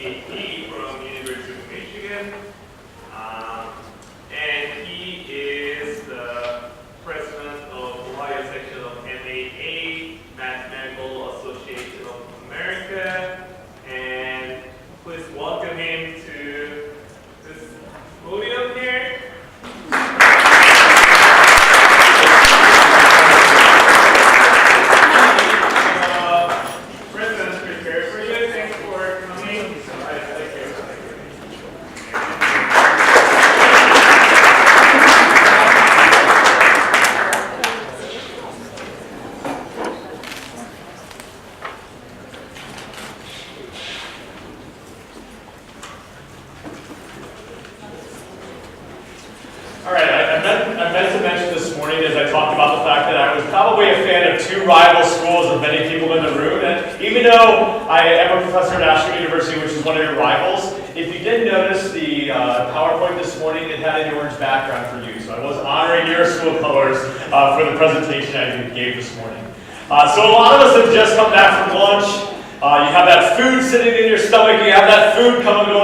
PhD from University of Michigan. And he is the president of Ohio section of MAA, Mathematical Association of America. And please welcome him to this podium here. Rival schools of many people in the room, and even though I am a professor at Ashland University, which is one of your rivals, if you did notice the PowerPoint this morning, it had an orange background for you, so I was honoring your school colors for the presentation I gave this morning. So a lot of us have just come back from lunch. You have that food sitting in your stomach, you have that food going on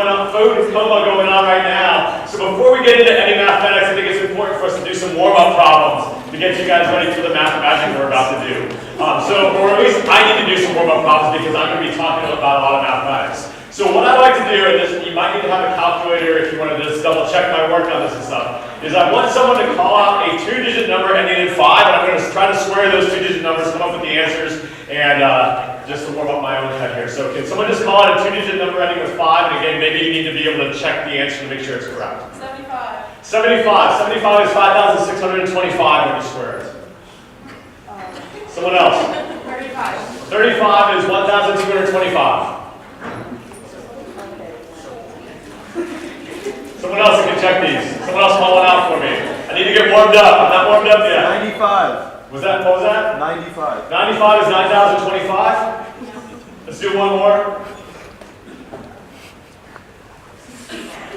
right now. So before we get into any mathematics, I think it's important for us to do some warm-up problems to get you guys ready for the math magic we're about to do. Or at least I need to do some warm-up problems because I'm going to be talking about a lot of mathematics. So what I like to do, and this, you might need to have a calculator if you want to just double check my work on this and stuff, is I want someone to call out a 2-digit number ending in 5, and I'm going to try to square those 2-digit numbers, come up with the answers, and just to warm up my own head here. So can someone just call out a 2-digit number ending with 5, and again, maybe you need to be able to check the answer to make sure it's correct. 75. 75 is 5,625 when you square it. Someone else. 35. 35 is 1,225. Someone else can check these. Someone else call one out for me. I need to get warmed up. I'm not warmed up yet. 95. What was that? 95. 95 is 9,025. Let's do one more.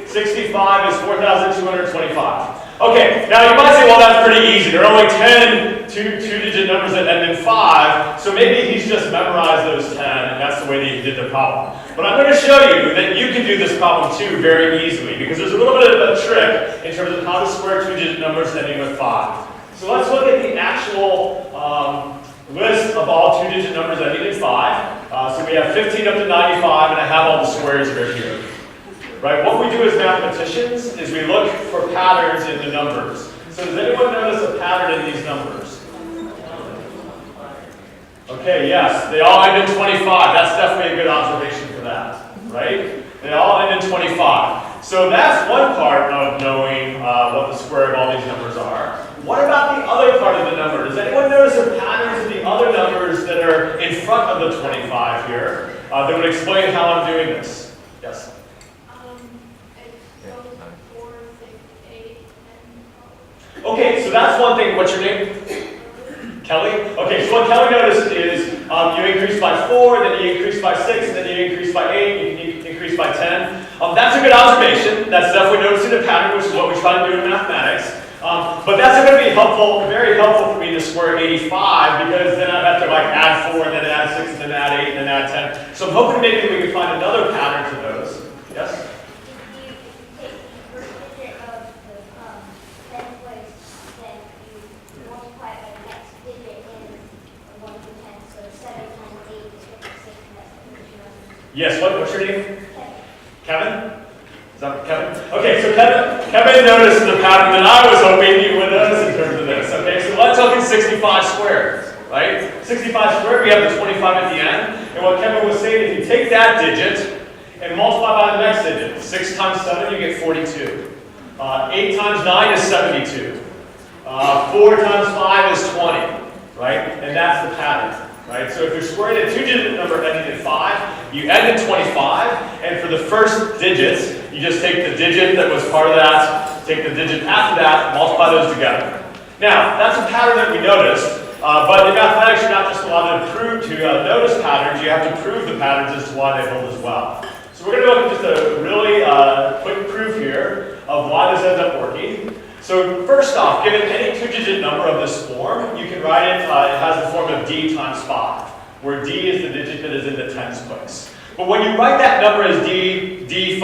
65 is 4,225. Okay, now you might say, well, that's pretty easy. There are only 10 two-digit numbers that end in 5, so maybe he's just memorized those 10, and that's the way that he did the problem. But I'm going to show you that you can do this problem too very easily, because there's a little bit of a trick in terms of how to square two-digit numbers ending with 5. So let's look at the actual list of all two-digit numbers ending in 5. So we have 15 up to 95, and I have all the squares right here. Right? What we do as mathematicians is we look for patterns in the numbers. So does anyone notice a pattern in these numbers? Okay, yes, they all end in 25. That's definitely a good observation for that, right? They all end in 25. So that's one part of knowing what the square of all these numbers are. What about the other part of the number? Does anyone notice the patterns in the other numbers that are in front of the 25 here that would explain how I'm doing this? Yes? Okay, so that's one thing. What's your name? Kelly? Okay, so what Kelly noticed is you increase by 4, then you increase by 6, and then you increase by 8, you increase by 10. That's a good observation. That's definitely noticing a pattern, which is what we try to do in mathematics. But that's going to be helpful, very helpful for me to square 85, because then I'd have to add 4, and then add 6, and then add 8, and then add 10. So I'm hoping maybe we can find another pattern to those. Yes? Yes, what's your name? Kevin? Is that Kevin? Okay, so Kevin noticed the pattern that I was hoping you would notice in terms of this. Okay, so let's look at 65 squared, right? 65 squared, we have the 25 at the end. And what Kevin was saying is you take that digit and multiply by the next digit. 6 times 7, you get 42. 8 times 9 is 72. 4 times 5 is 20, right? And that's the pattern. Right? So if you're squaring a two-digit number ending in 5, you end in 25, and for the first digits, you just take the digit that was part of that, take the digit after that, multiply those together. Now, that's a pattern that we noticed, but in mathematics, you're not just allowed to notice patterns, you have to prove the patterns as to why they hold as well. So we're going to look at just a really quick proof here of why this ends up working. So first off, given any two-digit number of this form, you can write it, it has the form of d times 5, where d is the digit that is in the tens place. But when you write that number as D5,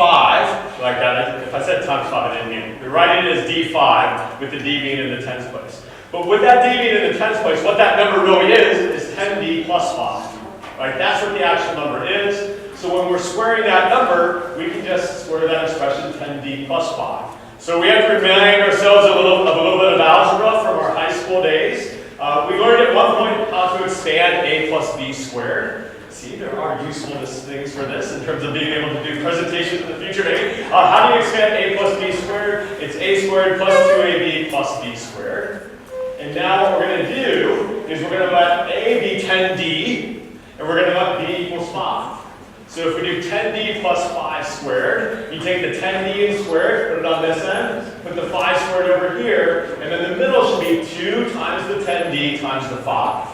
like that, if I said times 5, I didn't mean it. You're writing it as D5 with the D being in the tens place. But with that D being in the tens place, what that number really is 10D plus 5. Right? That's what the actual number is. So when we're squaring that number, we can just square that expression 10D plus 5. So we have to remind ourselves of a little bit of algebra from our high school days. We learned at one point how to expand a plus b squared. See, there are usefulness things for this in terms of being able to do presentations in the future. Maybe. How do you expand a plus b squared? It's a squared plus 2ab plus b squared. And now what we're going to do is we're going to let a be 10d, and we're going to let b equals 5. So if we do 10d plus 5 squared, you take the 10d and square it, put it on this end, put the 5 squared over here, and then the middle should be 2 times the 10d times the 5.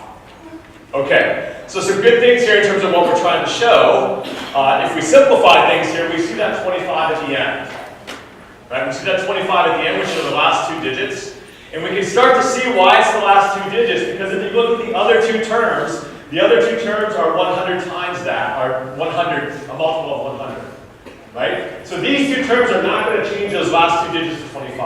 Okay, so some good things here in terms of what we're trying to show. If we simplify things here, we see that 25 at the end. Right? We see that 25 at the end, which are the last 2 digits. And we can start to see why it's the last 2 digits, because if you look at the other 2 terms, the other 2 terms are 100 times that, or 100, a multiple of 100. Right? So these 2 terms are not going to change those last 2 digits to 25.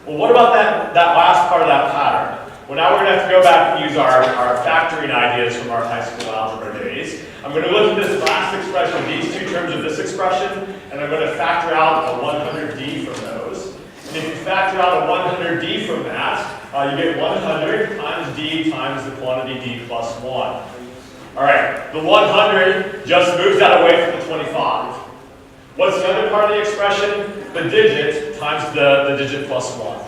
Well, what about that last part of that pattern? Well, now we're going to have to go back and use our factoring ideas from our high school algebra days. I'm going to look at this last expression, these 2 terms of this expression, and I'm going to factor out a 100d from those. And if you factor out a 100d from that, you get 100 times d times the quantity d plus 1. All right, the 100 just moves that away from the 25. What's the other part of the expression? The digit times the digit plus 1.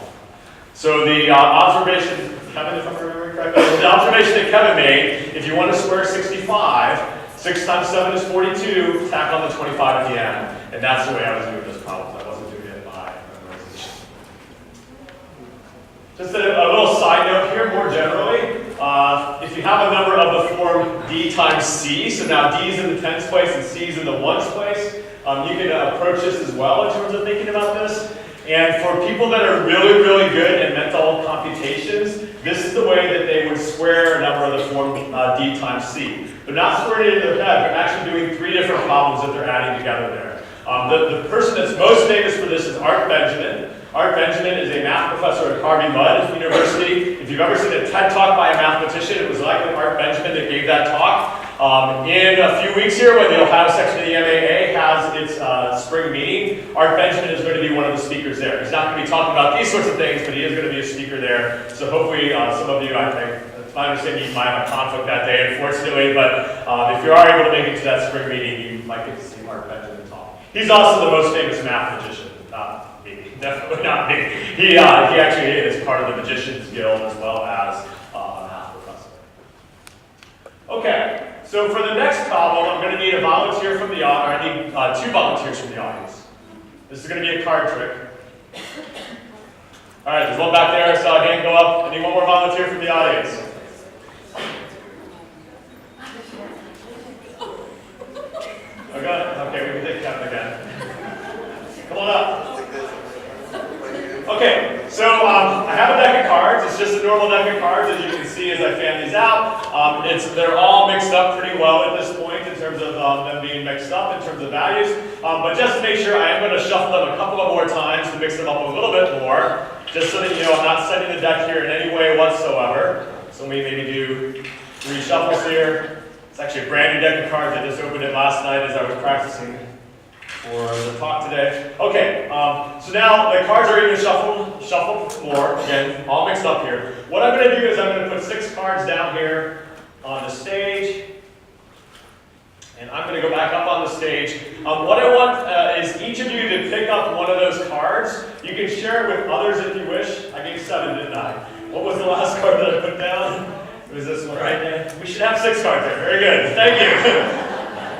So the observation, Kevin, if I'm remembering correctly, the observation that Kevin made, if you want to square 65, 6 times 7 is 42, tack on the 25 at the end. And that's the way I was doing this problem. I wasn't doing it by memorization. Just a little side note here, more generally. If you have a number of the form d times c, so now d is in the tens place and c is in the ones place, you can approach this as well in terms of thinking about this. And for people that are really, really good at mental computations, this is the way that they would square a number of the form d times c. They're not squaring it in their head, they're actually doing 3 different problems that they're adding together there. The person that's most famous for this is Art Benjamin. Art Benjamin is a math professor at Harvey Mudd University. If you've ever seen a TED Talk by a mathematician, it was likely Art Benjamin that gave that talk. In a few weeks here, when the Ohio section of the MAA has its spring meeting, Art Benjamin is going to be one of the speakers there. He's not going to be talking about these sorts of things, but he is going to be a speaker there. So hopefully some of you, I think, it's my understanding you might have a conflict that day, unfortunately, but if you are able to make it to that spring meeting, you might get to see Art Benjamin talk. He's also the most famous math magician. Not me, definitely not me. He actually is part of the Magicians Guild as well as a math professor. Okay. So for the next problem, I'm going to need a volunteer from the audience. I need 2 volunteers from the audience. This is going to be a card trick. All right, there's one back there. I saw a hand go up. I need one more volunteer from the audience. Okay, we can take Kevin again. Come on up. Okay, so I have a deck of cards. It's just a normal deck of cards, as you can see as I fan these out. They're all mixed up pretty well at this point in terms of them being mixed up in terms of values. But just to make sure, I am going to shuffle them a couple of more times to mix them up a little bit more, just so that you know I'm not setting the deck here in any way whatsoever. So we maybe do 3 shuffles here. It's actually a brand new deck of cards. I just opened it last night as I was practicing for the talk today. Okay, so now the cards are even shuffled more, again, all mixed up here. What I'm going to do is I'm going to put 6 cards down here on the stage, and I'm going to go back up on the stage. What I want is each of you to pick up one of those cards. You can share it with others if you wish. I gave 7, didn't I? What was the last card that I put down? It was this one right there. We should have 6 cards there. Very good. Thank you.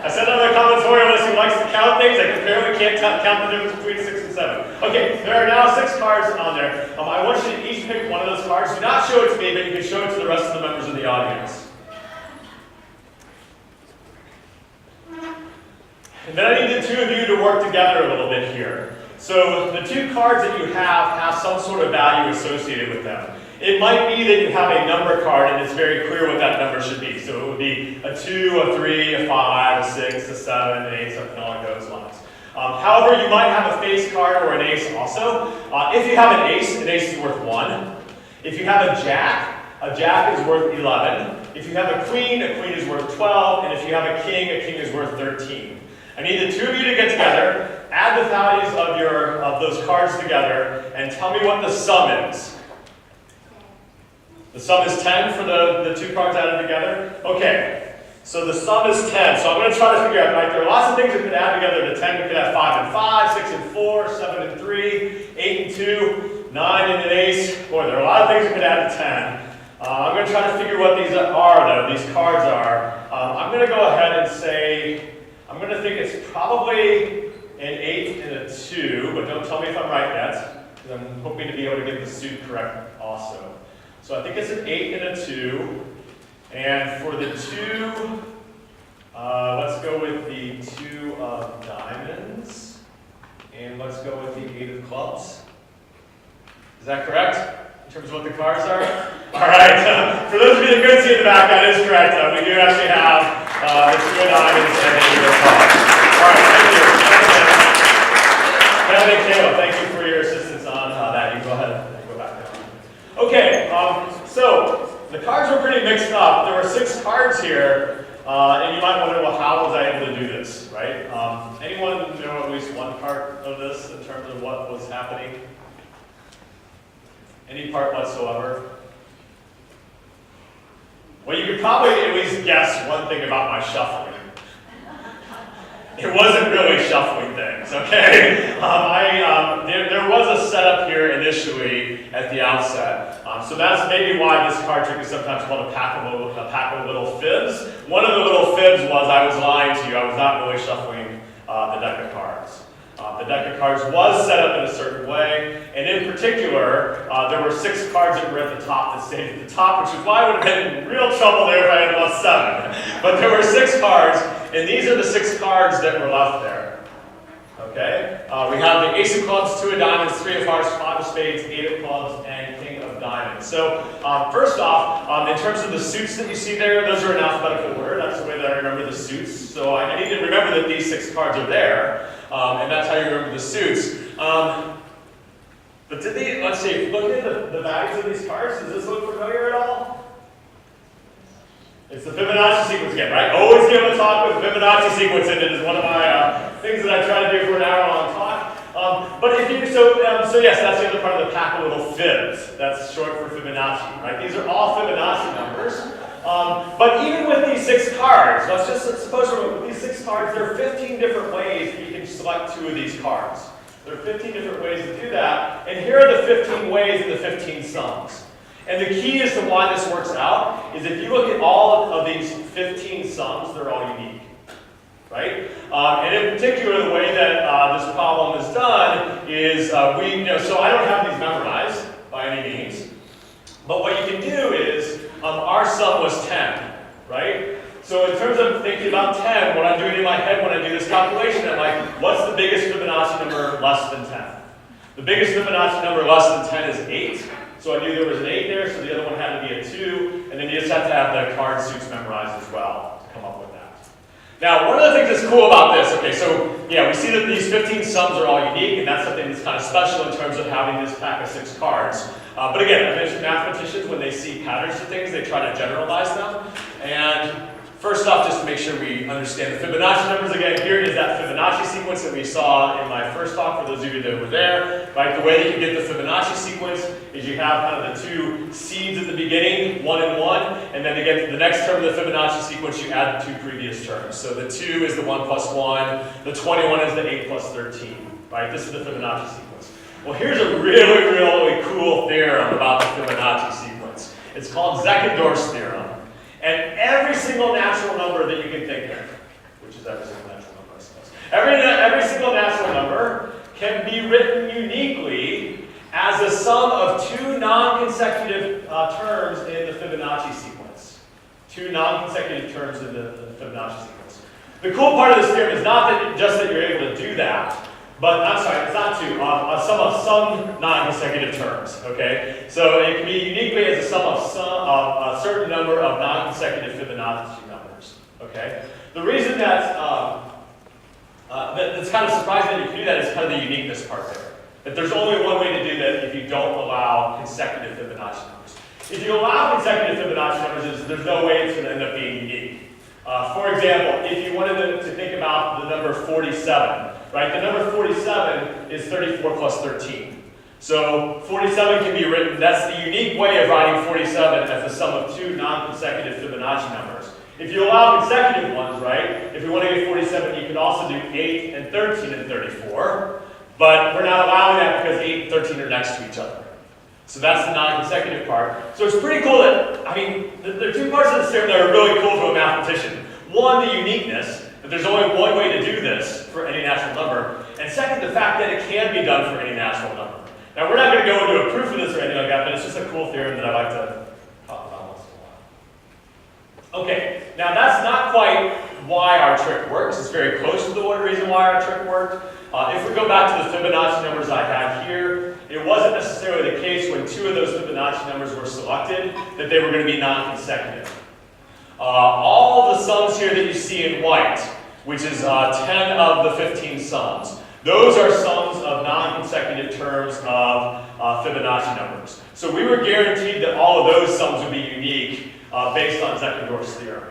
I said on the commentator list who likes to count things. I apparently can't count the difference between 6 and 7. Okay, there are now 6 cards on there. I want you to each pick one of those cards. Do not show it to me, but you can show it to the rest of the members of the audience. And then I need the 2 of you to work together a little bit here. So the 2 cards that you have some sort of value associated with them. It might be that you have a number card and it's very clear what that number should be. So it would be a 2, a 3, a 5, a 6, a 7, an 8, something along those lines. However, you might have a face card or an ace also. If you have an ace is worth 1. If you have a jack is worth 11. If you have a queen is worth 12. And if you have a king is worth 13. I need the two of you to get together, add the values of those cards together, and tell me what the sum is. The sum is 10 for the two cards added together? Okay, so the sum is 10. So I'm going to try to figure out, right, there are lots of things that could add together to 10. We could have 5 and 5, 6 and 4, 7 and 3, 8 and 2, 9 and an ace. Boy, there are a lot of things that could add to 10. I'm going to try to figure what these are, though, these cards are. I'm going to go ahead and say, I'm going to think it's probably an 8 and a 2, but don't tell me if I'm right yet, because I'm hoping to be able to get the suit correct also. So I think it's an 8 and a 2, and for the 2, let's go with the 2 of diamonds, and let's go with the 8 of clubs. Is that correct? In terms of what the cards are? All right, for those of you that couldn't see in the back, that is correct. We do actually have the 2 of diamonds and the 8 of clubs. All right, thank you. Kevin and Kayla, thank you for your assistance on that. You go ahead and go back down. Okay, so the cards were pretty mixed up. There were 6 cards here, and you might wonder, well, how was I able to do this, right? Anyone know at least one part of this in terms of what was happening? Any part whatsoever? Well, you could probably at least guess one thing about my shuffling. It wasn't really shuffling things, okay? There was a setup here initially at the outset. So that's maybe why this card trick is sometimes called a pack of little fibs. One of the little fibs was I was lying to you. I was not really shuffling the deck of cards. The deck of cards was set up in a certain way, and in particular, there were 6 cards that were at the top that stayed at the top, which is why I would have been in real trouble there if I had lost 7. But there were 6 cards, and these are the 6 cards that were left there. Okay? We have the ace of clubs, 2 of diamonds, 3 of hearts, 5 of spades, 8 of clubs, and king of diamonds. So first off, in terms of the suits that you see there, those are in alphabetical order. That's the way that I remember the suits. So I need to remember that these 6 cards are there. And that's how you remember the suits. But let's see, look at the values of these cards. Does this look familiar at all? It's the Fibonacci sequence again, right? Always give a talk with Fibonacci sequence in it is one of my things that I try to do for an hour-long talk. But if you, so yes, that's the other part of the pack of little fibs. That's short for Fibonacci, right? These are all Fibonacci numbers. But even with these 6 cards, let's suppose with these 6 cards, there are 15 different ways that you can select 2 of these cards. There are 15 different ways to do that, and here are the 15 ways and the 15 sums. And the key as to why this works out is if you look at all of these 15 sums, they're all unique, right? And in particular, the way that this problem is done is so I don't have these memorized by any means, but what you can do is our sum was 10, right? So in terms of thinking about 10, what I'm doing in my head when I do this calculation, I'm like, what's the biggest Fibonacci number less than 10? The biggest Fibonacci number less than 10 is 8. So I knew there was an 8 there, so the other one had to be a 2. And then you just have to have the card suits memorized as well to come up with that. Now, one of the things that's cool about this, okay, so yeah, we see that these 15 sums are all unique, and that's something that's kind of special in terms of having this pack of 6 cards. But again, I mentioned mathematicians, when they see patterns to things, they try to generalize them. And first off, just to make sure we understand the Fibonacci numbers again, here is that Fibonacci sequence that we saw in my first talk, for those of you that were there. Right? The way that you get the Fibonacci sequence is you have kind of the 2 seeds at the beginning, 1 and 1, and then to get to the next term of the Fibonacci sequence, you add the 2 previous terms. So the 2 is the 1 plus 1, the 21 is the 8 plus 13. Right? This is the Fibonacci sequence. Well, here's a really, really cool theorem about the Fibonacci sequence. It's called Zeckendorf's theorem. And every single natural number that you can think of, which is every single natural number, I suppose. Every single natural number can be written uniquely as a sum of 2 non-consecutive terms in the Fibonacci sequence. 2 non-consecutive terms in the Fibonacci sequence. The cool part of this theorem is not that just that you're able to do that, But I'm sorry, it's not 2. A sum of some non-consecutive terms. Okay, so it can be uniquely as a sum of a certain number of non-consecutive Fibonacci numbers. Okay, the reason that's kind of surprising that you can do that is kind of the uniqueness part there. That there's only one way to do that if you don't allow consecutive Fibonacci numbers. If you allow consecutive Fibonacci numbers, there's no way it's going to end up being unique. For example, if you wanted to think about the number 47, right? The number 47 is 34 plus 13. So 47 can be written, that's the unique way of writing 47 as the sum of 2 non-consecutive Fibonacci numbers. If you allow consecutive ones, right? If you want to get 47, you can also do 8 and 13 and 34. But we're not allowing that because 8 and 13 are next to each other. So that's the non-consecutive part. So it's pretty cool that, I mean, there are 2 parts of this theorem that are really cool to a mathematician. One, the uniqueness, that there's only one way to do this for any natural number. And second, the fact that it can be done for any natural number. Now, we're not going to go into a proof of this or anything like that, but it's just a cool theorem that I like to talk about once in a while. Okay, now that's not quite why our trick works. It's very close to the reason why our trick worked. If we go back to the Fibonacci numbers I had here, it wasn't necessarily the case when 2 of those Fibonacci numbers were selected that they were going to be non-consecutive. All the sums here that you see in white, which is 10 of the 15 sums, those are sums of non-consecutive terms of Fibonacci numbers. So we were guaranteed that all of those sums would be unique based on Zeckendorf's theorem.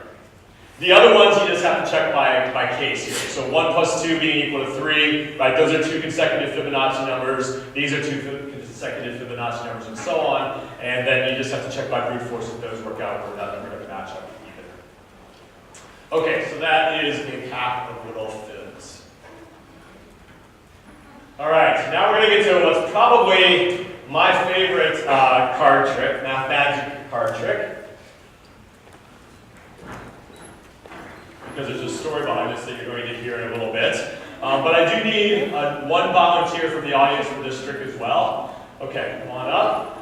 The other ones you just have to check by case here. So 1 plus 2 being equal to 3, right? Those are 2 consecutive Fibonacci numbers. These are 2 consecutive Fibonacci numbers, and so on. And then you just have to check by brute force if those work out where that number to match up even. Okay, so that is a pack of little fibs. All right, so now we're going to get to what's probably my favorite card trick, math card trick. Because there's a story behind this that you're going to hear in a little bit. But I do need one volunteer from the audience for this trick as well. Okay, come on up.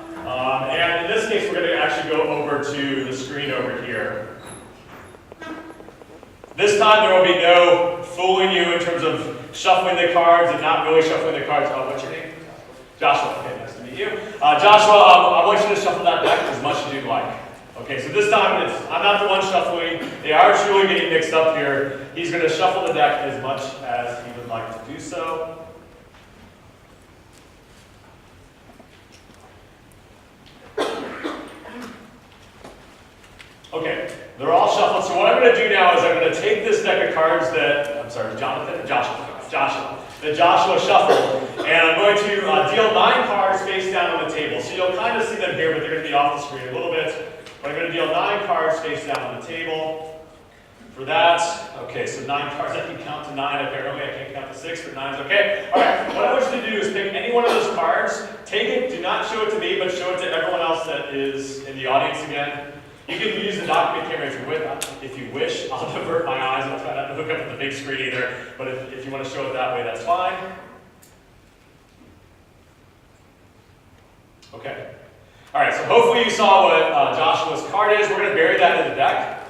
And in this case, we're going to actually go over to the screen over here. This time there will be no fooling you in terms of shuffling the cards and not really shuffling the cards. Oh, what's your name? Joshua. Okay, nice to meet you. Joshua, I want you to shuffle that deck as much as you'd like. Okay, so this time I'm not the one shuffling. They are truly getting mixed up here. He's going to shuffle the deck as much as he would like to do so. Okay, they're all shuffled. So what I'm going to do now is I'm going to take this deck of cards that, Joshua, that Joshua shuffled, and I'm going to deal 9 cards face down on the table. So you'll kind of see them here, but they're going to be off the screen a little bit. But I'm going to deal 9 cards face down on the table. For that, okay, so 9 cards. I can count to 9. Apparently, I can't count to 6, but 9 is okay. All right, what I want you to do is pick any one of those cards. Take it. Do not show it to me, but show it to everyone else that is in the audience again. You can use the document camera if you wish. I'll divert my eyes. I'll try not to hook up at the big screen either. But if you want to show it that way, that's fine. Okay. All right, so hopefully you saw what Joshua's card is. We're going to bury that in the deck.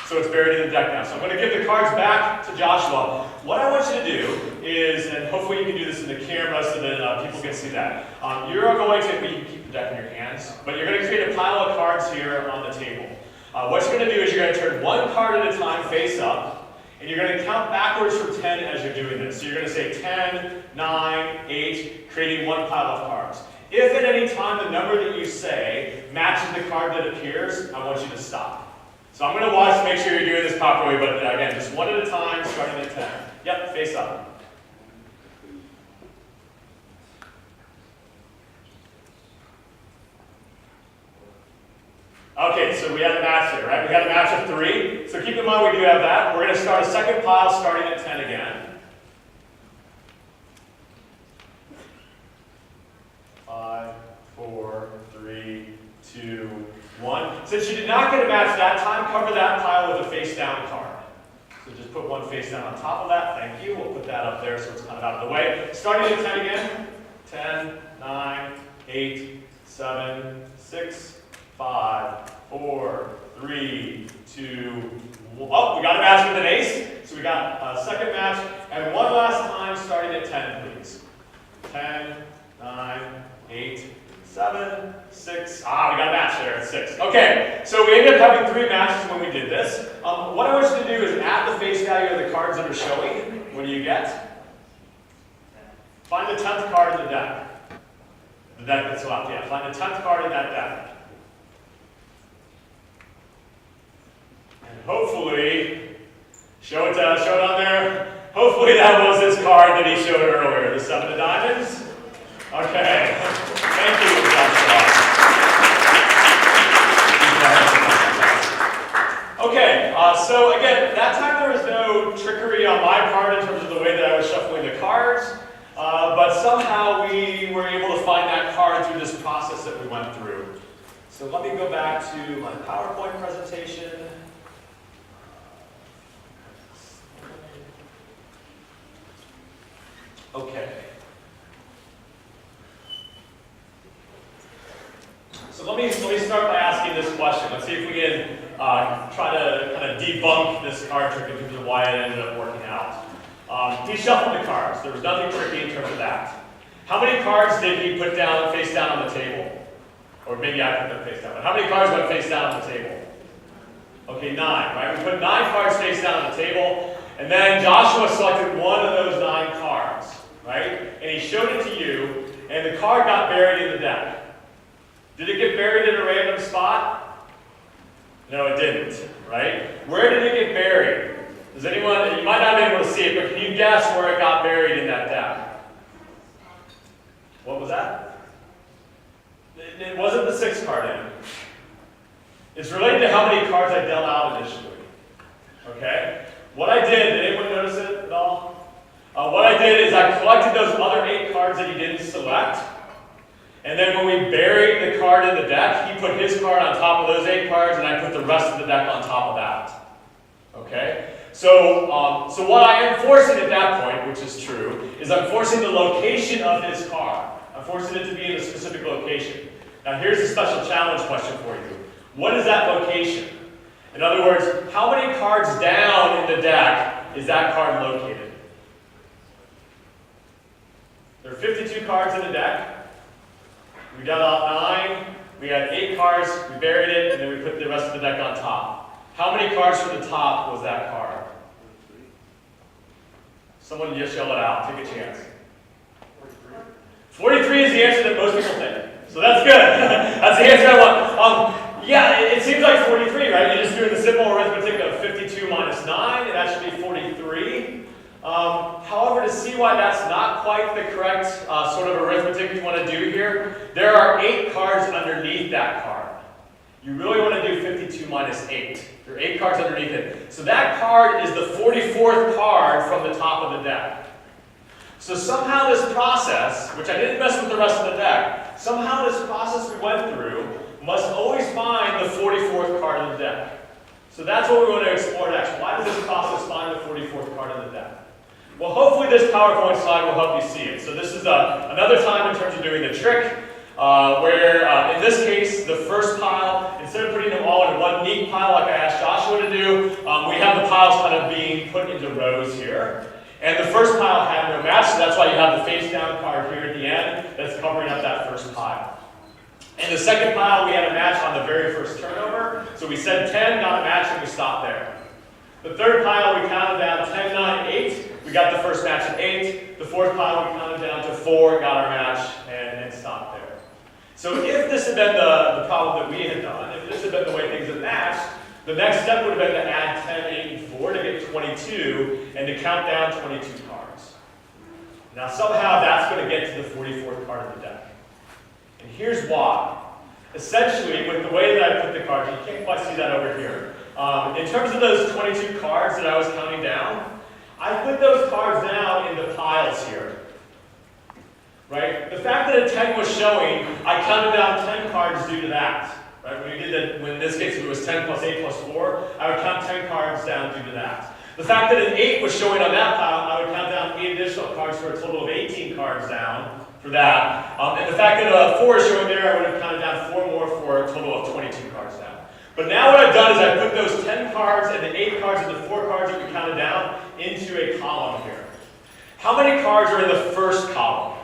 So it's buried in the deck now. So I'm going to give the cards back to Joshua. What I want you to do is, and hopefully you can do this in the camera so that people can see that. You're going to, you can keep the deck in your hands, but you're going to create a pile of cards here on the table. What you're going to do is you're going to turn 1 card at a time face up, and you're going to count backwards from 10 as you're doing this. So you're going to say 10, 9, 8, creating 1 pile of cards. If at any time the number that you say matches the card that appears, I want you to stop. So I'm going to watch to make sure you're doing this properly, but again, just 1 at a time, starting at 10. Yep, face up. Okay, so we have a match here, right? We got a match of 3. So keep in mind we do have that. We're going to start a second pile starting at 10 again. 5, 4, 3, 2, 1. Since you did not get a match that time, cover that pile with a face down card. So just put 1 face down on top of that. Thank you. We'll put that up there so it's kind of out of the way. Starting at 10 again. 10, 9, 8, 7, 6, 5, 4, 3, 2, oh, we got a match with an ace. So we got a second match. And one last time starting at 10, please. 7, 6. Ah, we got a match there at 6. Okay, so we ended up having 3 matches when we did this. What I want you to do is add the face value of the cards that are showing. What do you get? Find the 10th card in the deck. The deck that's left, yeah. Find the 10th card in that deck. And hopefully, show it on there. Hopefully that was his card that he showed earlier, the 7 of diamonds. Okay. Thank you, Joshua. Okay, so again, that time there was no trickery on my part in terms of the way that I was shuffling the cards, but somehow we were able to find that card through this process that we went through. So let me go back to my PowerPoint presentation. Okay. So let me start by asking this question. Let's see if we can try to kind of debunk this card trick in terms of why it ended up working out. He shuffled the cards. There was nothing tricky in terms of that. How many cards did he put down face down on the table? Or maybe I put them face down. But how many cards went face down on the table? Okay, 9, right? We put 9 cards face down on the table, and then Joshua selected one of those 9 cards, right? And he showed it to you, and the card got buried in the deck. Did it get buried in a random spot? No, it didn't, right? Where did it get buried? Does anyone, you might not be able to see it, but can you guess where it got buried in that deck? What was that? It wasn't the 6th card in. It's related to how many cards I dealt out initially. Okay? What I did anyone notice it at all? What I did is I collected those other 8 cards that he didn't select. And then when we buried the card in the deck, he put his card on top of those 8 cards, and I put the rest of the deck on top of that. Okay? So what I am forcing at that point, which is true, is I'm forcing the location of his card. I'm forcing it to be in a specific location. Now here's a special challenge question for you. What is that location? In other words, how many cards down in the deck is that card located? There are 52 cards in the deck. We got out 9, we had 8 cards, we buried it, and then we put the rest of the deck on top. How many cards from the top was that card? Someone just yell it out, take a chance. 43 is the answer that most people think. So that's good. That's the answer I want. Yeah, it seems like 43, right? You're just doing the simple arithmetic of 52 minus 9, and that should be 43. However, to see why that's not quite the correct sort of arithmetic you want to do here, there are 8 cards underneath that card. You really want to do 52 minus 8. There are 8 cards underneath it. So that card is the 44th card from the top of the deck. So somehow this process, which I didn't mess with the rest of the deck, somehow this process we went through must always find the 44th card in the deck. So that's what we want to explore next. Why does this process find the 44th card in the deck? Well, hopefully this PowerPoint slide will help you see it. So this is another time in terms of doing the trick, where in this case, the first pile, instead of putting them all in one neat pile like I asked Joshua to do, we have the piles kind of being put into rows here. And the first pile had no match, so that's why you have the face down card here at the end that's covering up that first pile. In the second pile, we had a match on the very first turnover. So we said 10, got a match, and we stopped there. The third pile, we counted down 10, 9, 8. We got the first match at 8. The fourth pile, we counted down to 4, got our match, and stopped there. So if this had been the problem that we had done, if this had been the way things had matched, the next step would have been to add 10, 8, and 4 to get 22, and to count down 22 cards. Now somehow that's going to get to the 44th card of the deck. And here's why. Essentially, with the way that I put the cards, you can't quite see that over here. In terms of those 22 cards that I was counting down, I put those cards down in the piles here. Right? The fact that a 10 was showing, I counted down 10 cards due to that. Right? When we did that, when in this case it was 10 plus 8 plus 4, I would count 10 cards down due to that. The fact that an 8 was showing on that pile, I would count down 8 additional cards for a total of 18 cards down for that. And the fact that a 4 is showing there, I would have counted down 4 more for a total of 22 cards down. But now what I've done is I've put those 10 cards and the 8 cards and the 4 cards that we counted down into a column here. How many cards are in the first column?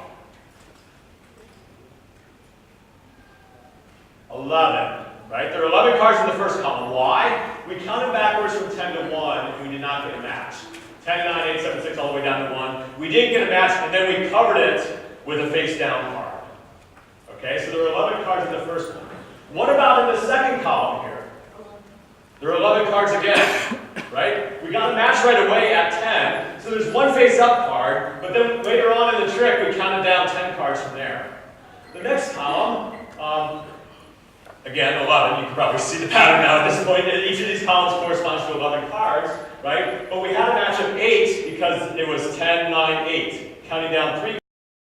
didn't get a match, and then we covered it with a face-down card. Okay, so there were 11 cards in the first one. What about in the second column here? There are 11 cards again, right? We got a match right away at 10, so there's one face-up card, but then later on in the trick, we counted down 10 cards from there. The next column, again, 11, you can probably see the pattern now at this point. Each of these columns corresponds to 11 cards, right? But we had a match of 8 because it was 10, 9, 8. Counting down 3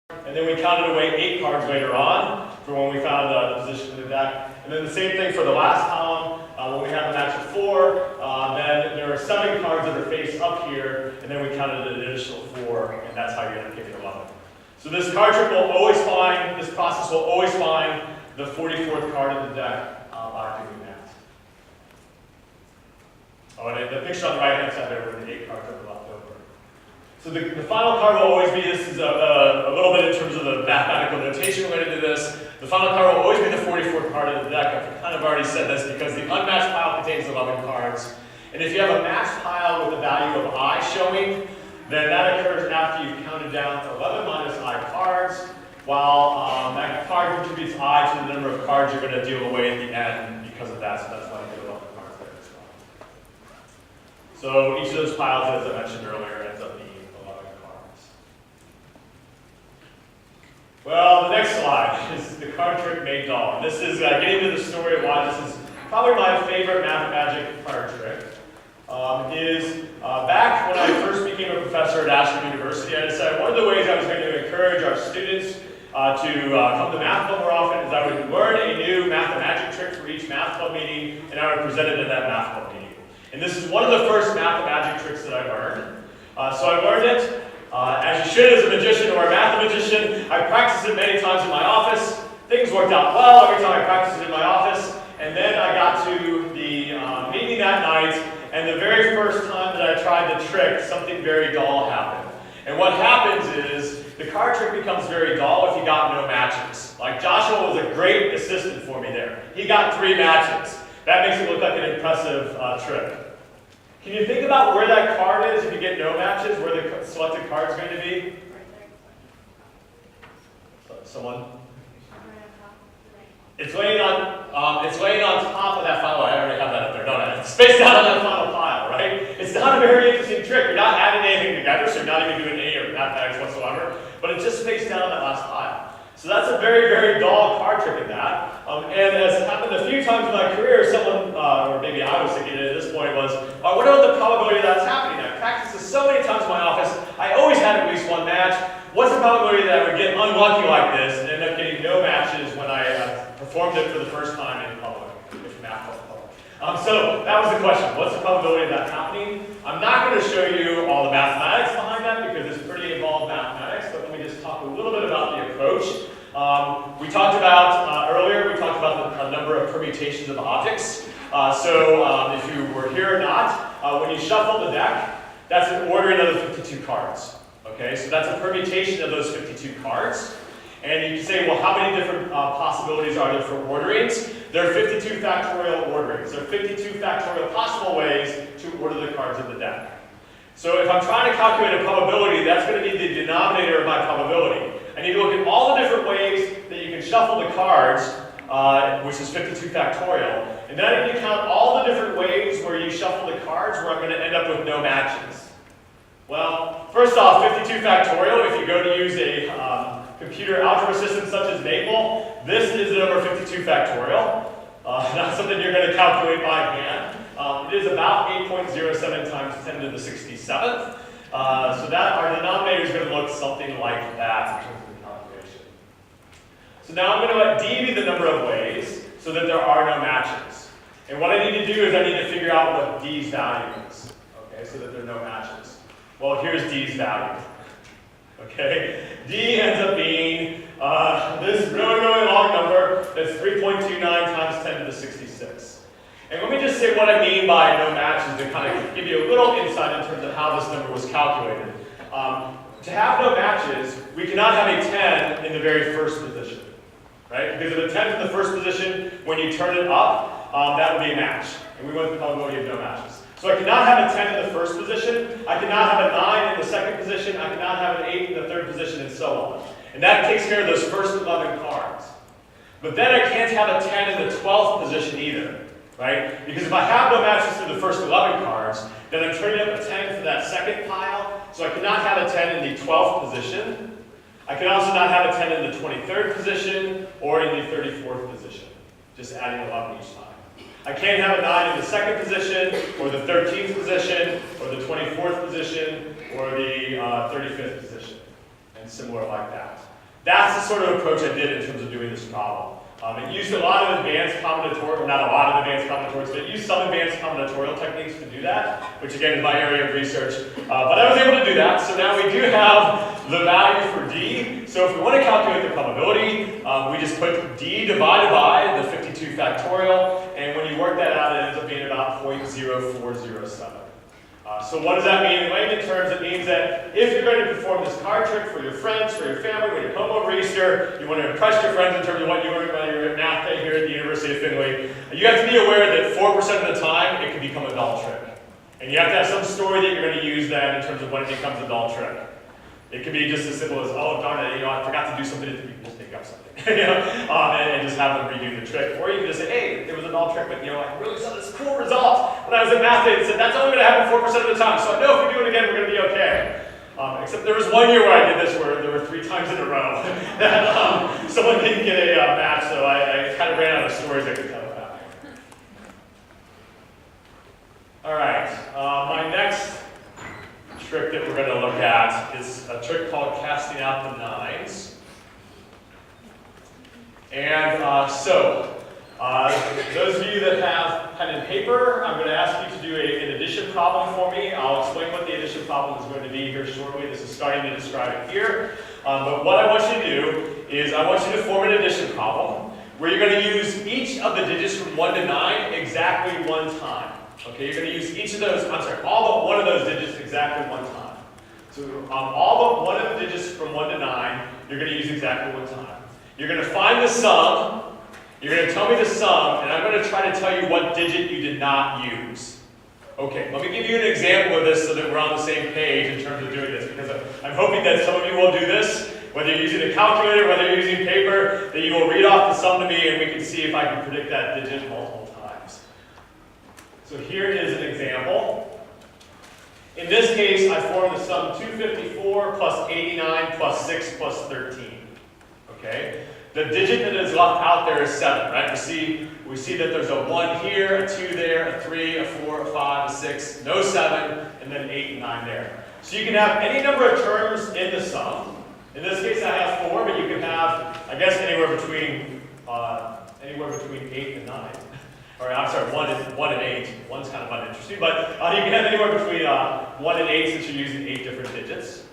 cards, and then we counted away 8 cards later on for when we found the position of the deck. And then the same thing for the last column. When we had the match of 4, then there are 7 cards that are face up here, and then we counted an additional 4, and that's how you end up getting 11. So this card trick will always find, this process will always find the 44th card in the deck by doing that. Oh, and the picture on the right-hand side there were the 8 cards that were left over. So the final card will always be, this is a little bit in terms of the mathematical notation related to this. The final card will always be the 44th card in the deck. I've kind of already said this because the unmatched pile contains 11 cards. And if you have a matched pile with a value of I showing, then that occurs after you've counted down to 11 minus I cards, while that card contributes I to the number of cards you're going to deal away at the end because of that, so that's why you get 11 cards there as well. So each of those piles, as I mentioned earlier, ends up being 11 cards. Well, the next slide is the card trick made doll. And this is getting into the story of why this is probably my favorite math magic card trick. Back when I first became a professor at Ashland University, I decided one of the ways I was going to encourage our students to come to math club more often is I would learn a new math and magic trick for each math club meeting, and I would present it at that math club meeting. And this is one of the first math and magic tricks that I learned. So I learned it, as you should as a magician or a math magician. I practiced it many times in my office. Things worked out well every time I practiced it in my office. And then I got to the meeting that night, and the very first time that I tried the trick, something very dull happened. And what happens is, the card trick becomes very dull if you got no matches. Like Joshua was a great assistant for me there. He got 3 matches. That makes it look like an impressive trick. Can you think about where that card is if you get no matches, where the selected card is going to be? Someone? It's laying on top of that final. I already have that up there, don't I? It's spaced out on that final pile, right? It's not a very interesting trick. You're not adding anything together, so you're not even doing any mathematics whatsoever. But it's just spaced down on that last pile. So that's a very, very dull card trick in that. And as happened a few times in my career, someone, or maybe I was thinking it at this point, was, what about the probability that's happening? I practiced this so many times in my office. I always had at least one match. What's the probability that I would get unlucky like this and end up getting no matches when I performed it for the first time in public, if math was public? So that was the question. What's the probability of that happening? I'm not going to show you all the mathematics behind that because it's pretty involved mathematics, but let me just talk a little bit about the approach. We talked about, earlier, we talked about the number of permutations of objects. So if you were here or not, when you shuffle the deck, that's an ordering of the 52 cards. Okay, so that's a permutation of those 52 cards. And you can say, well, how many different possibilities are there for orderings? There are 52 factorial orderings. There are 52 factorial possible ways to order the cards in the deck. So if I'm trying to calculate a probability, that's going to be the denominator of my probability. I need to look at all the different ways that you can shuffle the cards, which is 52 factorial. And then I need to count all the different ways where you shuffle the cards where I'm going to end up with no matches. Well, first off, 52 factorial, if you go to use a computer algebra system such as Maple, this is the number 52 factorial. Not something you're going to calculate by hand. It is about 8.07 times 10 to the 67th. So that our denominator is going to look something like that in terms of the calculation. So now I'm going to let D be the number of ways so that there are no matches. And what I need to do is I need to figure out what D's value is, okay, so that there are no matches. Well, here's D's value. Okay, D ends up being this really, really long number that's 3.29 times 10 to the 66. And let me just say what I mean by no matches to kind of give you a little insight in terms of how this number was calculated. To have no matches, we cannot have a 10 in the very first position, right? Because if a 10 is in the first position, when you turn it up, that would be a match. And we want the probability of no matches. So I cannot have a 10 in the first position, I cannot have a 9 in the second position, I cannot have an 8 in the third position, and so on. And that takes care of those first 11 cards. But then I can't have a 10 in the 12th position either, right? Because if I have no matches through the first 11 cards, then I'm turning up a 10 for that second pile, so I cannot have a 10 in the 12th position. I can also not have a 10 in the 23rd position or in the 34th position, just adding 11 each time. I can't have a 9 in the second position, or the 13th position, or the 24th position, or the 35th position, and similar like that. That's the sort of approach I did in terms of doing this problem. It used a lot of advanced combinatorial, not a lot of advanced combinatorials, but it used some advanced combinatorial techniques to do that, which again is my area of research. But I was able to do that, so now we do have the value for D. So if we want to calculate the probability, we just put D divided by the 52 factorial, and when you work that out, it ends up being about 0.0407. So what does that mean in layman terms? It means that if you're going to perform this card trick for your friends, for your family, when you're home over Easter, you want to impress your friends in terms of what you learned while you're at math day here at the University of Findlay, you have to be aware that 4% of the time it can become a dull trick. And you have to have some story that you're going to use then in terms of when it becomes a dull trick. It can be just as simple as, oh darn it, I forgot to do something, you can just make up something. And just have them redo the trick. Or you can just say, hey, it was an all trick, but I really saw this cool result when I was at math day. It said that's only going to happen 4% of the time. So I know if we do it again, we're going to be okay. Except there was one year where I did this where there were 3 times in a row that someone didn't get a match, so I kind of ran out of stories I could tell about it. All right, my next trick that we're going to look at is a trick called casting out the nines. And those of you that have pen and paper, I'm going to ask you to do an addition problem for me. I'll explain what the addition problem is going to be here shortly. This is starting to describe it here. But what I want you to do is I want you to form an addition problem where you're going to use each of the digits from 1 to 9 exactly one time. Okay, you're going to use each of those, all but one of those digits exactly one time. So all but one of the digits from 1 to 9, you're going to use exactly one time. You're going to find the sum, you're going to tell me the sum, and I'm going to try to tell you what digit you did not use. Okay, let me give you an example of this so that we're on the same page in terms of doing this, because I'm hoping that some of you will do this, whether you're using a calculator, whether you're using paper, that you will read off the sum to me and we can see if I can predict that digit multiple times. So here is an example. In this case, I formed the sum 254 plus 89 plus 6 plus 13. Okay? The digit that is left out there is 7, right? We see that there's a 1 here, a 2 there, a 3, a 4, a 5, a 6, no 7, and then 8 and 9 there. So you can have any number of terms in the sum. In this case, I have 4, but you can have, I guess, anywhere between 8 and 9. Or I'm sorry, 1 and 8. 1's kind of uninteresting, but you can have anywhere between 1 and 8 since you're using 8 different digits.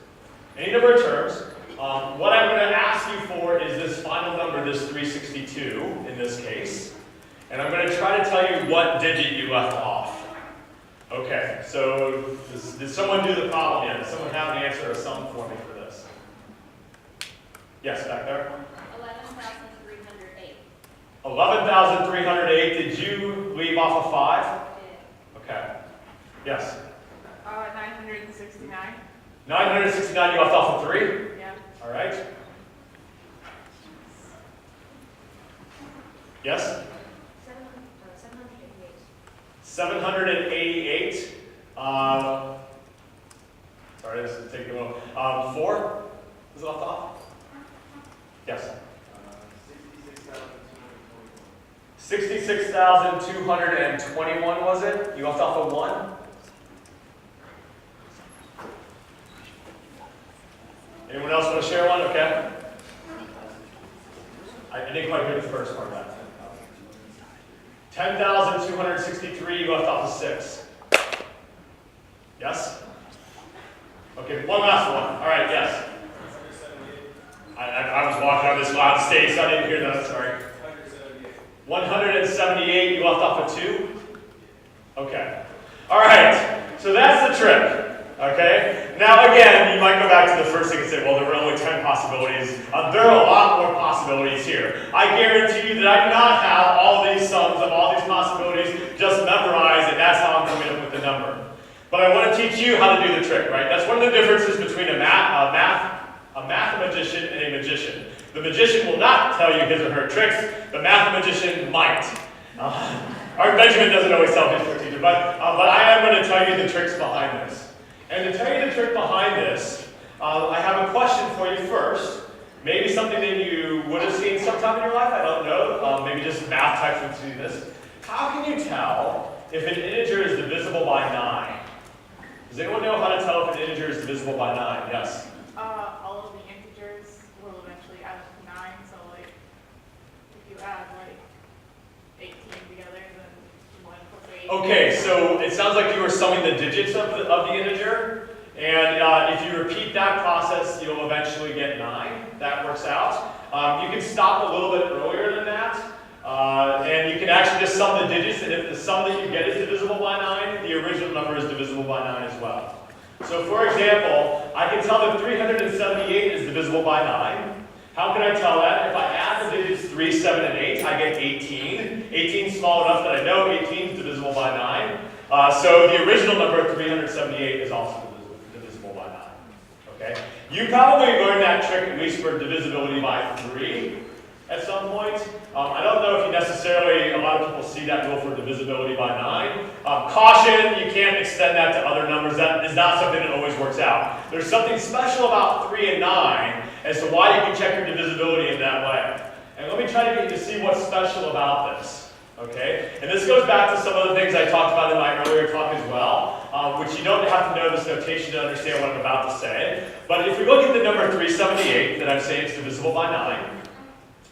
Any number of terms. What I'm going to ask you for is this final number, this 362 in this case. And I'm going to try to tell you what digit you left off. Okay, so did someone do the problem yet? Does someone have an answer or a sum for me for this? Yes, back there? 11,308. 11,308. Did you leave off a 5? Okay. Yes? 969. 969, you left off a 3? Yeah. All right. Yes? 788. Sorry, this is taking a while. 4? Is it left off? Yes. 66,221 was it? You left off a 1? Anyone else want to share one? Okay. I didn't quite hear the first part of that. 10,263, you left off a 6. Yes? Okay, one last one. All right, yes. I was walking on this loud stage, so I didn't hear that, sorry. 178, you left off a 2? Okay. All right, so that's the trick. Okay? Now again, you might go back to the first thing and say, well, there were only 10 possibilities. There are a lot more possibilities here. I guarantee you that I do not have all these sums of all these possibilities just memorized, and that's how I'm coming up with the number. But I want to teach you how to do the trick, right? That's one of the differences between a mathematician and a magician. The magician will not tell you his or her tricks. The mathematician might. Our Benjamin doesn't always tell his tricks either, but I am going to tell you the tricks behind this. And to tell you the trick behind this, I have a question for you first. Maybe something that you would have seen sometime in your life, I don't know. Maybe just math types would see this. How can you tell if an integer is divisible by 9? Does anyone know how to tell if an integer is divisible by 9? Yes? All of the integers will eventually add up to 9, so like, if you add like 18 together, then 1 plus 8. Okay, so it sounds like you were summing the digits of the integer. And if you repeat that process, you'll eventually get 9. That works out. You can stop a little bit earlier than that. And you can actually just sum the digits, and if the sum that you get is divisible by 9, the original number is divisible by 9 as well. So for example, I can tell that 378 is divisible by 9. How can I tell that? If I add the digits 3, 7, and 8, I get 18. 18 is small enough that I know 18 is divisible by 9. So the original number of 378 is also divisible by 9. Okay? You probably learned that trick at least for divisibility by 3 at some point. I don't know if you necessarily, a lot of people see that rule for divisibility by 9. Caution, you can't extend that to other numbers. That is not something that always works out. There's something special about 3 and 9 as to why you can check your divisibility in that way. And let me try to get you to see what's special about this. Okay? And this goes back to some of the things I talked about in my earlier talk as well, which you don't have to know this notation to understand what I'm about to say. But if we look at the number 378 that I'm saying is divisible by 9,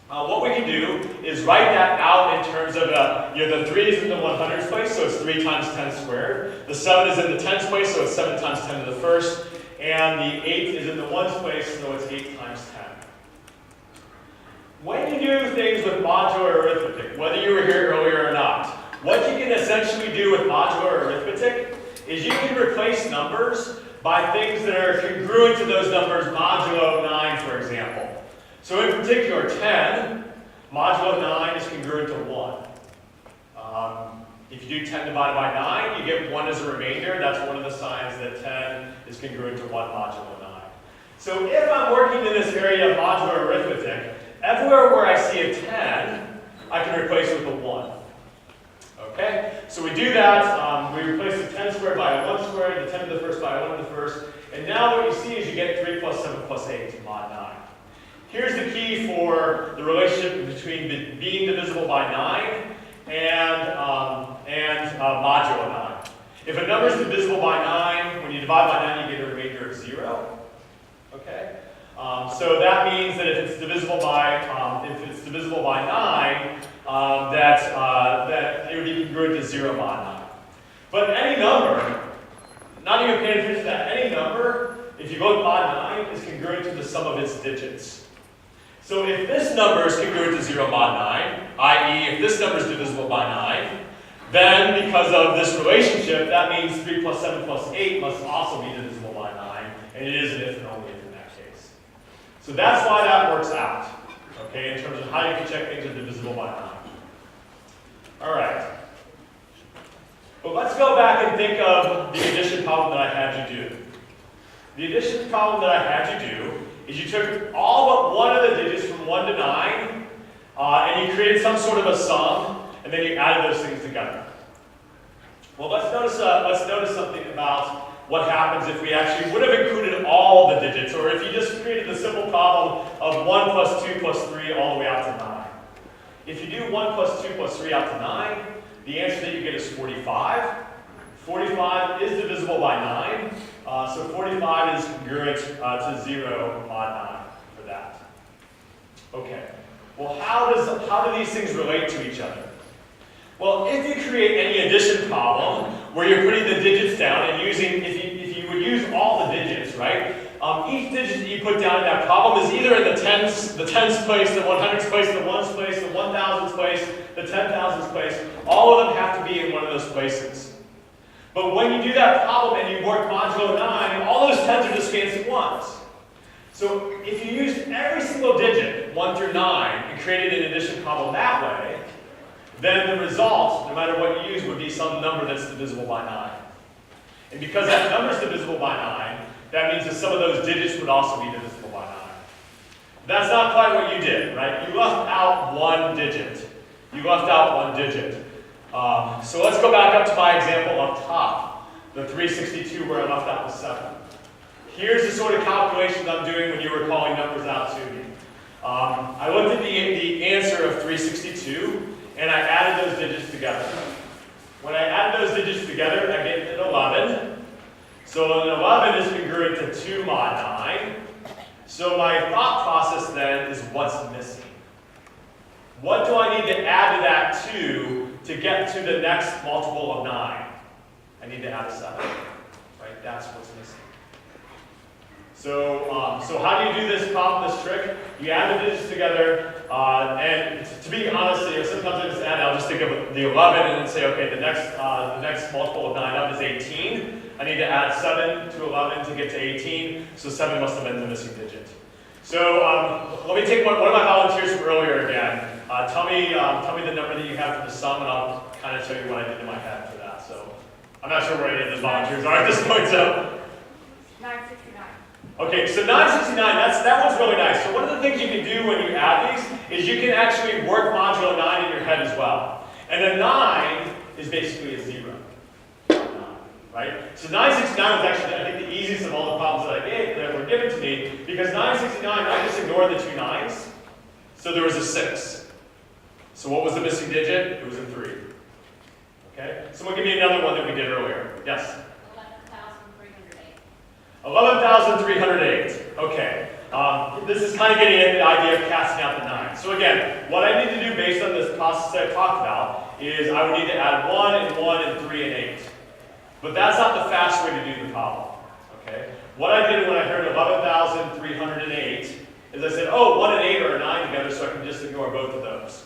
what we can do is write that out in terms of, the 3 is in the 100s place, so it's 3 times 10 squared. The 7 is in the 10s place, so it's 7 times 10 to the first. And the 8 is in the 1s place, so it's 8 times 10. When you do things with modular arithmetic, whether you were here earlier or not, what you can essentially do with modular arithmetic is you can replace numbers by things that are congruent to those numbers modulo 9, for example. So in particular, 10, modulo 9 is congruent to 1. If you do 10 divided by 9, you get 1 as a remainder. That's one of the signs that 10 is congruent to 1 modulo 9. So if I'm working in this area of modular arithmetic, everywhere where I see a 10, I can replace it with a 1. Okay? So we do that. We replace the 10 squared by a 1 squared, the 10 to the first by a 1 to the first. And now what you see is you get 3 plus 7 plus 8 mod 9. Here's the key for the relationship between being divisible by 9 and modulo 9. If a number is divisible by 9, when you divide by 9, you get a remainder of 0. Okay? So that means that if it's divisible by 9, that it would be congruent to 0 mod 9. But any number, not even paying attention to that, any number, if you go with mod 9, is congruent to the sum of its digits. So if this number is congruent to 0 mod 9, i.e. if this number is divisible by 9, then because of this relationship, that means 3 plus 7 plus 8 must also be divisible by 9, and it is an if and only if in that case. So that's why that works out, okay, in terms of how you can check things are divisible by 9. All right. But let's go back and think of the addition problem that I had you do. The addition problem that I had you do is you took all but one of the digits from 1 to 9, and you created some sort of a sum, and then you added those things together. Well, let's notice something about what happens if we actually would have included all the digits, or if you just created the simple problem of 1 plus 2 plus 3 all the way out to 9. If you do 1 plus 2 plus 3 out to 9, the answer that you get is 45. 45 is divisible by 9, so 45 is congruent to 0 mod 9 for that. Okay, well how do these things relate to each other? Well, if you create any addition problem where you're putting the digits down and using, if you would use all the digits, right? Each digit that you put down in that problem is either in the tens place, the 100s place, the 1s place, the 1000s place, the 10,000s place. All of them have to be in one of those places. But when you do that problem and you work modulo 9, all those 10s are just fancy 1s. So if you used every single digit, 1 through 9, and created an addition problem that way, then the result, no matter what you use, would be some number that's divisible by 9. And because that number is divisible by 9, that means that some of those digits would also be divisible by 9. That's not quite what you did, right? You left out one digit. You left out one digit. So let's go back up to my example up top, the 362 where I left out the 7. Here's the sort of calculations I'm doing when you were calling numbers out to me. I looked at the answer of 362, and I added those digits together. When I add those digits together, I get an 11. So an 11 is congruent to 2 mod 9. So my thought process then is what's missing. What do I need to add to that 2 to get to the next multiple of 9? I need to add a 7. Right? That's what's missing. So how do you do this problem, this trick? You add the digits together, and to be honest, sometimes I just add, I'll just think of the 11 and then say, okay, the next multiple of 9 up is 18. I need to add 7 to 11 to get to 18, so 7 must have been the missing digit. So let me take one of my volunteers from earlier again. Tell me the number that you have for the sum, and I'll kind of tell you what I did in my head for that. So I'm not sure where any of the volunteers are at this point, so. 969. Okay, so 969, that one's really nice. So one of the things you can do when you add these is you can actually work modulo 9 in your head as well. And a 9 is basically a 0. Right? So 969 was actually, I think, the easiest of all the problems that were given to me, because 969, I just ignored the 2 9s. So there was a 6. So what was the missing digit? It was a 3. Okay? Someone give me another one that we did earlier. Yes? 11,308. Okay. This is kind of getting at the idea of casting out the 9. So again, what I need to do based on this process that I talked about is I would need to add 1 and 1 and 3 and 8. But that's not the fast way to do the problem. Okay? What I did when I heard 11,308 is I said, oh, 1 and 8 are a 9 together, so I can just ignore both of those.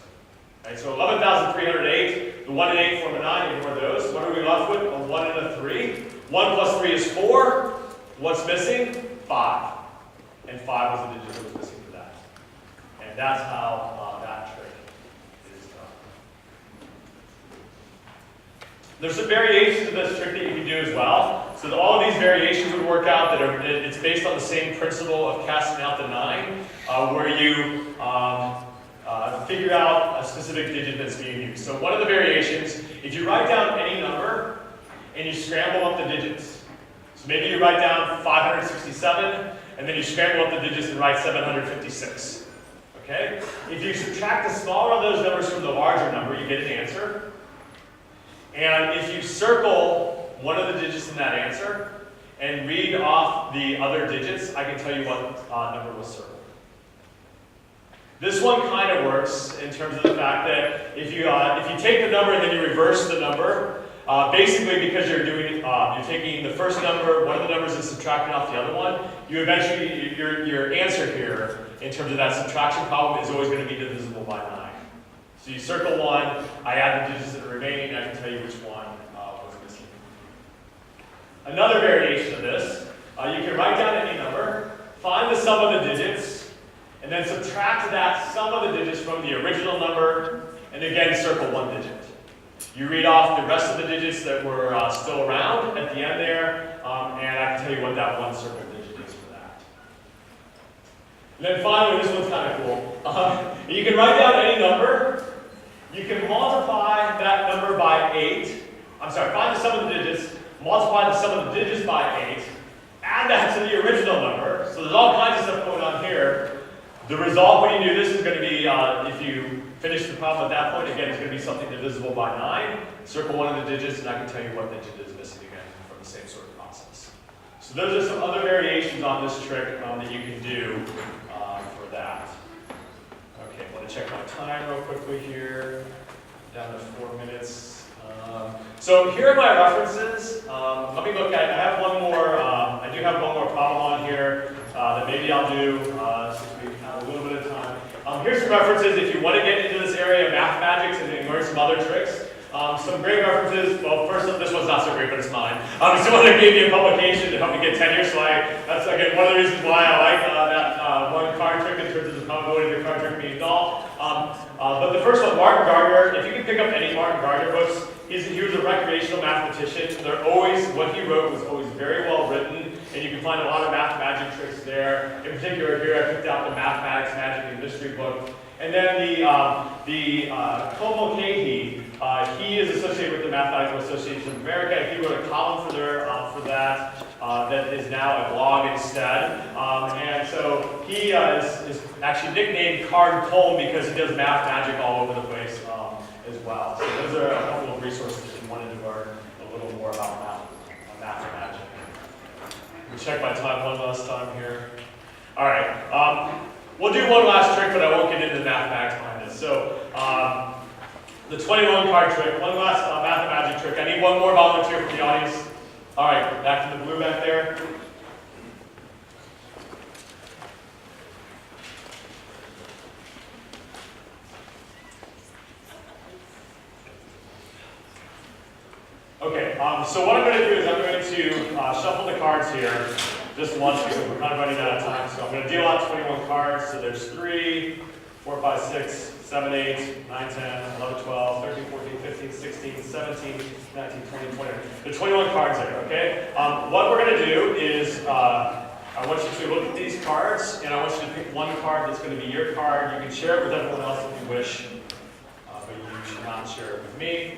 Right? So 11,308, the 1 and 8 form a 9, ignore those. What are we left with? A 1 and a 3. 1 plus 3 is 4. What's missing? 5. And 5 was the digit that was missing for that. And that's how that trick is done. There's some variations of this trick that you can do as well. So that all of these variations would work out. It's based on the same principle of casting out the 9, where you figure out a specific digit that's being used. So one of the variations, if you write down any number and you scramble up the digits. So maybe you write down 567, and then you scramble up the digits and write 756. Okay? If you subtract the smaller of those numbers from the larger number, you get an answer. And if you circle one of the digits in that answer and read off the other digits, I can tell you what number was circled. This one kind of works in terms of the fact that if you take the number and then you reverse the number, basically because you're taking the first number, one of the numbers, and subtracting off the other one, you eventually, your answer here, in terms of that subtraction problem, is always going to be divisible by 9. So you circle 1, I add the digits that are remaining, and I can tell you which one was missing. Another variation of this, you can write down any number, find the sum of the digits, and then subtract that sum of the digits from the original number, and again circle one digit. You read off the rest of the digits that were still around at the end there, and I can tell you what that one circled digit is for that. And then finally, this one's kind of cool. You can write down any number. You can multiply that number by 8. I'm sorry, find the sum of the digits, multiply the sum of the digits by 8, add that to the original number. So there's all kinds of stuff going on here. The result when you do this is going to be, if you finish the problem at that point, again, it's going to be something divisible by 9. Circle one of the digits, and I can tell you what digit is missing again from the same sort of process. So those are some other variations on this trick that you can do for that. Okay, I want to check my time real quickly here. Down to 4 minutes. So here are my references. Let me look at, I do have one more problem on here that maybe I'll do since we have a little bit of time. Here's some references if you want to get into this area of mathematics and learn some other tricks. Some great references. Well, first, this one's not so great, but it's mine. Someone that gave me a publication to help me get tenure, so that's again one of the reasons why I like that one card trick in terms of the probability of the card trick being null. But the first one, Martin Gardner. If you can pick up any Martin Gardner books, he was a recreational mathematician. They're always, what he wrote was always very well written, and you can find a lot of math magic tricks there. In particular, here I picked out the Mathematics, Magic, and Mystery book. And then the Como Mulcahy, he is associated with the Mathematical Association of America. He wrote a column for that that is now a blog instead. And so he is actually nicknamed Card Colm because he does math magic all over the place as well. So those are a couple of resources if you wanted to learn a little more about math and magic. Let me check my time one last time here. All right. We'll do one last trick, but I won't get into the mathematics behind this. So, the 21 card trick, one last math and magic trick. I need one more volunteer from the audience. All right, back to the blue back there. Okay, so what I'm going to do is I'm going to shuffle the cards here just once because we're kind of running out of time. So I'm going to deal out 21 cards. So there's 3, 4, 5, 6, 7, 8, 9, 10, 11, 12, 13, 14, 15, 16, 17, 19, 20, 21. There are 21 cards there, okay? What we're going to do is I want you to look at these cards, and I want you to pick one card that's going to be your card. You can share it with everyone else if you wish, but you should not share it with me.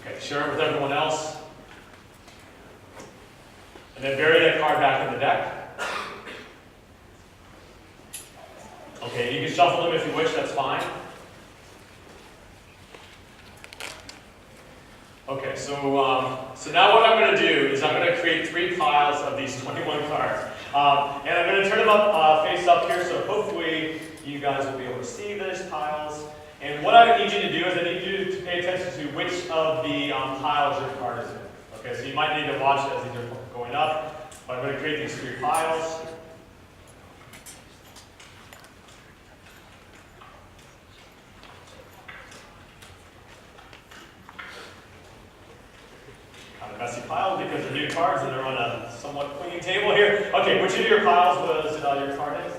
Okay, share it with everyone else. And then bury that card back in the deck. Okay, you can shuffle them if you wish, that's fine. Okay, so now what I'm going to do is I'm going to create 3 piles of these 21 cards. And I'm going to turn them up face up here, so hopefully you guys will be able to see these piles. And what I need you to do is I need you to pay attention to which of the piles your card is in. Okay, so you might need to watch as these are going up. But I'm going to create these 3 piles. Kind of messy piles because they're new cards and they're on a somewhat clean table here. Okay, which of your piles was your card in?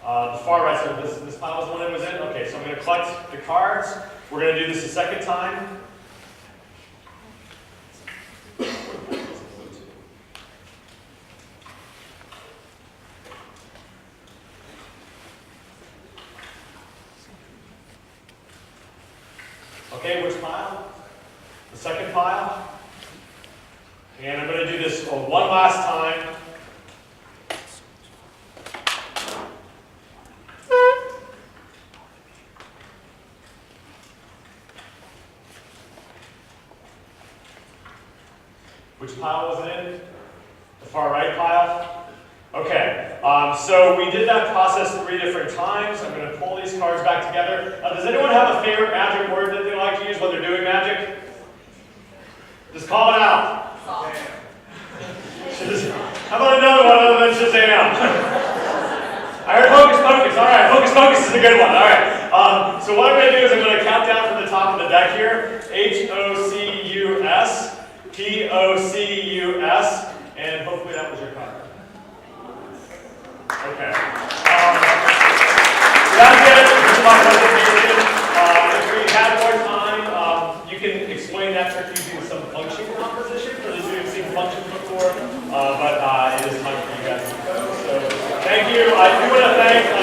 The far right, so this pile was the one it was in? Okay, so I'm going to collect the cards. We're going to do this a second time. Okay, which pile? The second pile. And I'm going to do this one last time. Which pile was it in? The far right pile? Okay, so we did that process 3 different times. I'm going to pull these cards back together. Does anyone have a favorite magic word that they like to use when they're doing magic? Just call it out. How about another one other than Shazam? I heard Hocus Pocus. All right, Hocus Pocus is a good one. All right. So what I'm going to do is I'm going to count down from the top of the deck here. H-O-C-U-S. P-O-C-U-S, and hopefully that was your card. Okay. So that's it. This is my presentation. If we had more time, you can explain that trick using some function composition for those who have seen functions before, but it is time for you guys to go. So thank you. I do want to thank